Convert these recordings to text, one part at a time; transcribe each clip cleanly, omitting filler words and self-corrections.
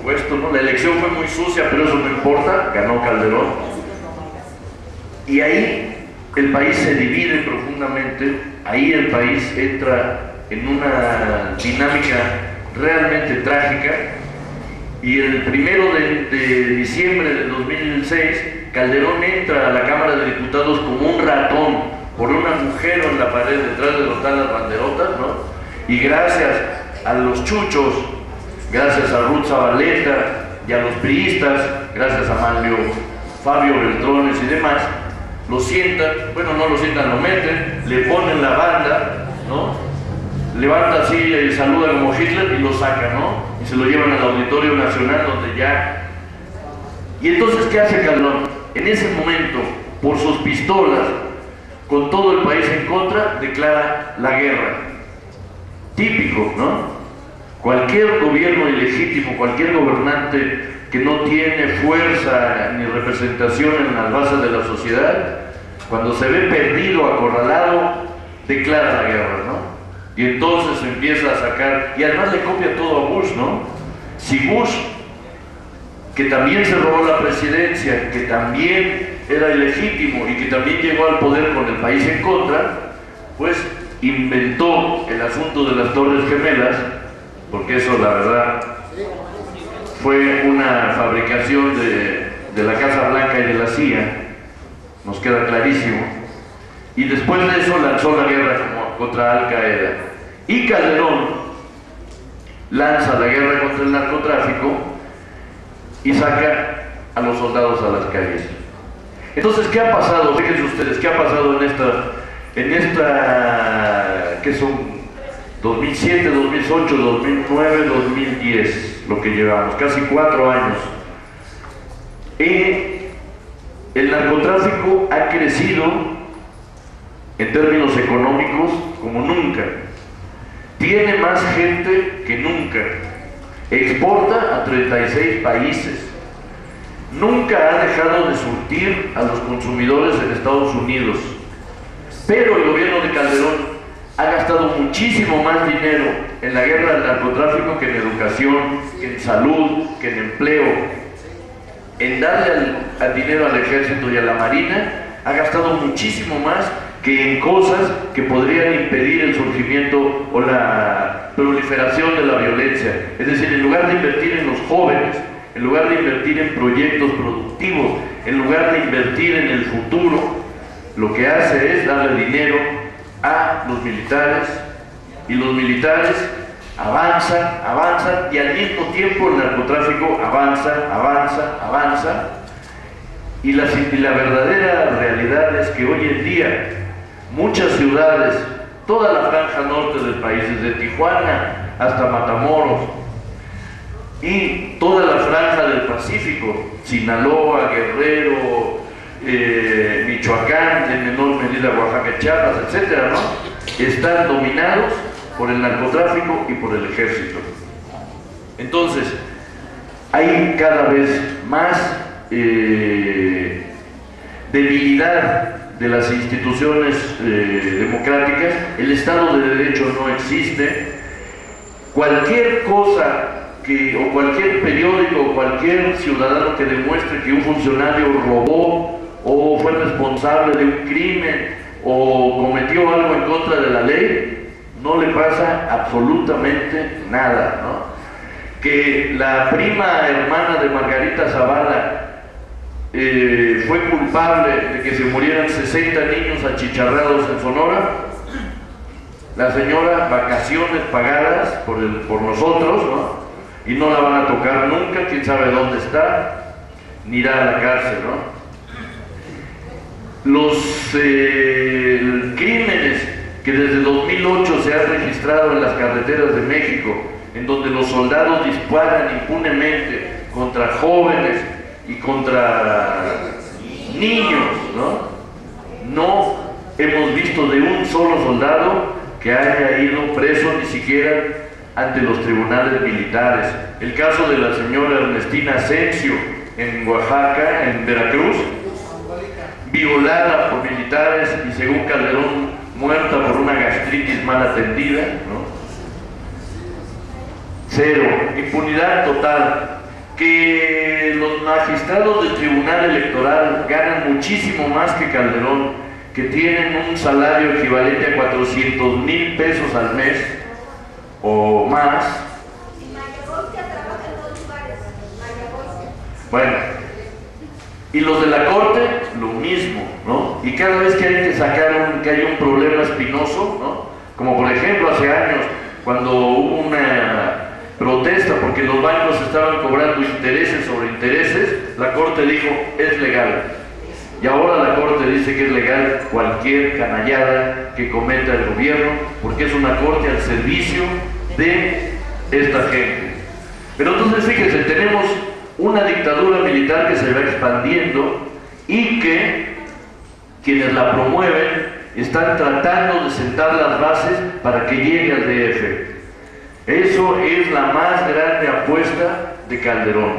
supuesto, ¿no? La elección fue muy sucia, pero eso no importa, ganó Calderón. Y ahí el país se divide profundamente, ahí el país entra en una dinámica realmente trágica, y el 1 de diciembre de 2006, Calderón entra a la Cámara de Diputados como un ratón por un agujero en la pared detrás de las banderotas, ¿no? Y gracias a los chuchos, gracias a Ruth Zabaleta y a los priistas, gracias a Fabio Beltrones y demás, lo sientan, bueno, no lo sientan, lo meten, le ponen la banda, ¿no? Levanta así, saluda como Hitler y lo saca, ¿no? Y se lo llevan al Auditorio Nacional, donde ya... Y entonces, ¿qué hace Calderón? En ese momento, por sus pistolas, con todo el país en contra, declara la guerra. Típico, ¿no? Cualquier gobierno ilegítimo, cualquier gobernante que no tiene fuerza ni representación en las bases de la sociedad, cuando se ve perdido, acorralado, declara la guerra, ¿no? Y entonces empieza a sacar, y además le copia todo a Bush, ¿no? Si Bush, que también se robó la presidencia, que también era ilegítimo y que también llegó al poder con el país en contra, pues inventó el asunto de las Torres Gemelas, porque eso, la verdad, fue una fabricación de la Casa Blanca y de la CIA, nos queda clarísimo, y después de eso lanzó la guerra contra Al Qaeda. Y Calderón lanza la guerra contra el narcotráfico y saca a los soldados a las calles. Entonces, ¿qué ha pasado? Fíjense ustedes, ¿qué ha pasado en esta que son 2007, 2008, 2009, 2010, lo que llevamos, casi 4 años? El narcotráfico ha crecido en términos económicos como nunca, tiene más gente que nunca, exporta a 36 países, nunca ha dejado de surtir a los consumidores en Estados Unidos, pero el gobierno de Calderón ha gastado muchísimo más dinero en la guerra del narcotráfico que en educación, que en salud, que en empleo, en darle al dinero al ejército y a la marina, ha gastado muchísimo más que en cosas que podrían impedir el surgimiento o la proliferación de la violencia. Es decir, en lugar de invertir en los jóvenes, en lugar de invertir en proyectos productivos, en lugar de invertir en el futuro, lo que hace es darle dinero a los militares, y los militares avanzan, y al mismo tiempo el narcotráfico avanza, y la verdadera realidad es que hoy en día muchas ciudades, toda la franja norte del país, desde Tijuana hasta Matamoros, y toda la franja del Pacífico, Sinaloa, Guerrero, Michoacán, en menor medida Oaxaca, Chiapas, etcétera, ¿no? Están dominados por el narcotráfico y por el ejército. Entonces, hay cada vez más debilidad de las instituciones democráticas, el Estado de Derecho no existe, cualquier cosa o cualquier periódico o cualquier ciudadano que demuestre que un funcionario robó o fue responsable de un crimen o cometió algo en contra de la ley, no le pasa absolutamente nada, ¿no? Que la prima hermana de Margarita Zavala fue culpable de que se murieran 60 niños achicharrados en Sonora, la señora, vacaciones pagadas por nosotros, ¿no? Y no la van a tocar nunca, quién sabe dónde está, ni irá a la cárcel, ¿no? Los crímenes que desde 2008 se han registrado en las carreteras de México, en donde los soldados disparan impunemente contra jóvenes y contra niños, ¿no? No hemos visto de un solo soldado que haya ido preso ni siquiera ante los tribunales militares. El caso de la señora Ernestina Asensio en Oaxaca, en Veracruz, violada por militares y según Calderón muerta por una gastritis mal atendida, ¿no? Cero, impunidad total. que los magistrados del Tribunal Electoral ganan muchísimo más que Calderón, que tienen un salario equivalente a 400,000 pesos al mes o más. Bueno, y los de la Corte, lo mismo, ¿no? Y cada vez que hay que sacar que hay un problema espinoso, ¿no? Como por ejemplo hace años, cuando hubo una protesta porque los bancos estaban cobrando intereses sobre intereses, la Corte dijo, es legal. Y ahora la Corte dice que es legal cualquier canallada que cometa el gobierno, porque es una Corte al servicio de esta gente. Pero entonces fíjense, tenemos una dictadura militar que se va expandiendo y que quienes la promueven están tratando de sentar las bases para que llegue al DF. Eso es la más grande apuesta de Calderón,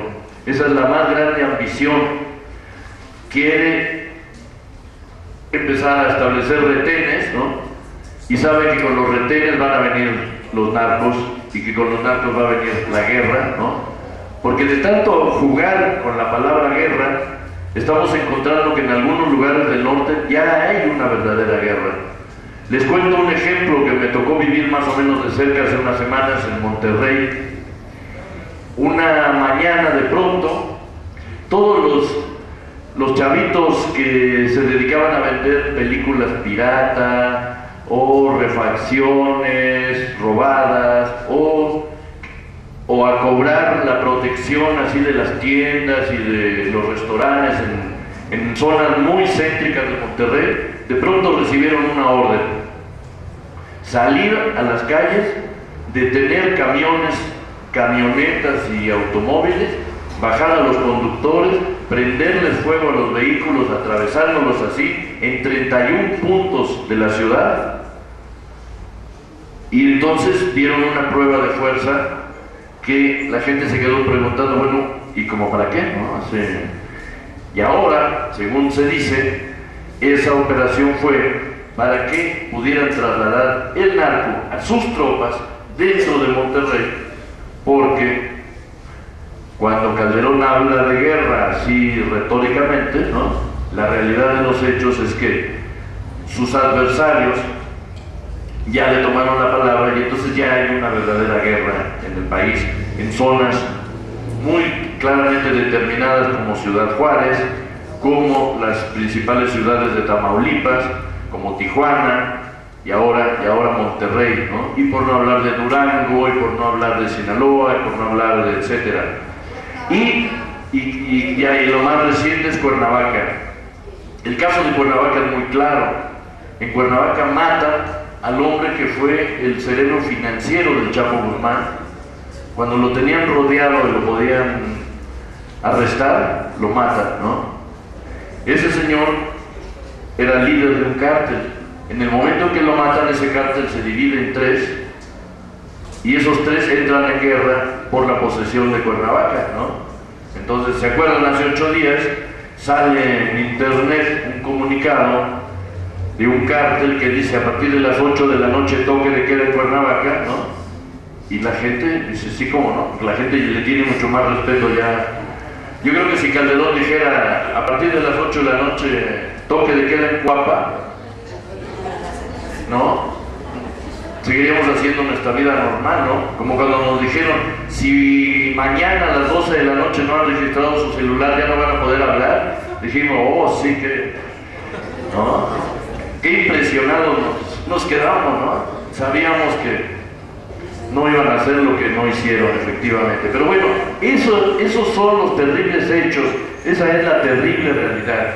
esa es la más grande ambición. Quiere empezar a establecer retenes, ¿no? Y sabe que con los retenes van a venir los narcos y que con los narcos va a venir la guerra, ¿no? Porque de tanto jugar con la palabra guerra, estamos encontrando que en algunos lugares del norte ya hay una verdadera guerra. Les cuento un ejemplo que me tocó vivir más o menos de cerca hace unas semanas en Monterrey. Una mañana de pronto, todos los chavitos que se dedicaban a vender películas pirata o refacciones robadas o a cobrar la protección así de las tiendas y de los restaurantes en zonas muy céntricas de Monterrey, de pronto recibieron una orden: salir a las calles, detener camiones, camionetas y automóviles, bajar a los conductores, prenderles fuego a los vehículos, atravesándolos así en 31 puntos de la ciudad. Y entonces dieron una prueba de fuerza que la gente se quedó preguntando, bueno, ¿y como para qué? ¿No? Y ahora, según se dice, esa operación fue para que pudieran trasladar el narco a sus tropas dentro de Monterrey, porque cuando Calderón habla de guerra así retóricamente, ¿no?, la realidad de los hechos es que sus adversarios ya le tomaron la palabra y entonces ya hay una verdadera guerra en el país, en zonas muy claramente determinadas como Ciudad Juárez, como las principales ciudades de Tamaulipas, como Tijuana y ahora Monterrey, ¿no? Y por no hablar de Durango, y por no hablar de Sinaloa, y por no hablar de etcétera. Y lo más reciente es Cuernavaca. El caso de Cuernavaca es muy claro. En Cuernavaca matan al hombre que fue el cerebro financiero del Chapo Guzmán. Cuando lo tenían rodeado y lo podían arrestar, lo matan, ¿no? Ese señor era líder de un cártel. En el momento que lo matan, ese cártel se divide en tres y esos tres entran en guerra por la posesión de Cuernavaca, ¿no? Entonces, ¿se acuerdan? Hace 8 días sale en internet un comunicado de un cártel que dice: a partir de las 8 de la noche toque de queda en Cuernavaca, ¿no? Y la gente dice: sí, cómo no, la gente le tiene mucho más respeto ya. Yo creo que si Calderón dijera: a partir de las 8 de la noche toque de queda en Cuapa, ¿no?, seguiríamos haciendo nuestra vida normal, ¿no? Como cuando nos dijeron: si mañana a las 12 de la noche no han registrado su celular, ya no van a poder hablar. Dijimos: oh, sí, que, ¿no? Qué impresionados nos quedamos, ¿no? Sabíamos que no iban a hacer lo que no hicieron, efectivamente. Pero bueno, esos son los terribles hechos, esa es la terrible realidad.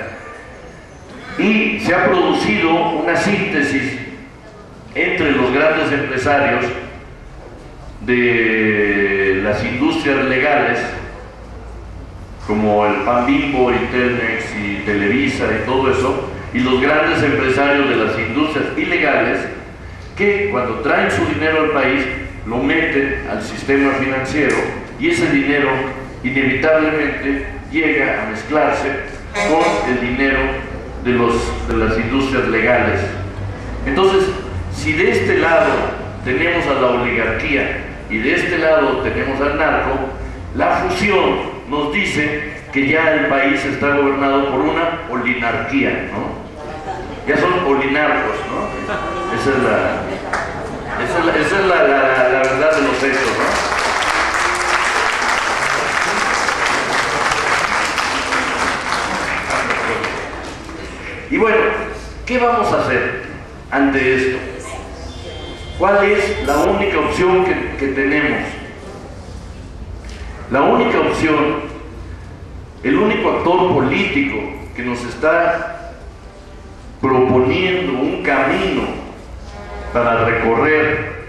Y se ha producido una síntesis entre los grandes empresarios de las industrias legales, como el Pan Bimbo, y Telmex y Televisa y todo eso, y los grandes empresarios de las industrias ilegales, que cuando traen su dinero al país, lo meten al sistema financiero, y ese dinero inevitablemente llega a mezclarse con el dinero de las industrias legales. Entonces, si de este lado tenemos a la oligarquía y de este lado tenemos al narco, La fusión nos dice que ya el país está gobernado por una olinarquía, ¿no? Ya son olinarcos, ¿no? Esa es la verdad de los hechos, ¿no? Y bueno, ¿qué vamos a hacer ante esto? ¿Cuál es la única opción que tenemos? La única opción, el único actor político que nos está proponiendo un camino para recorrer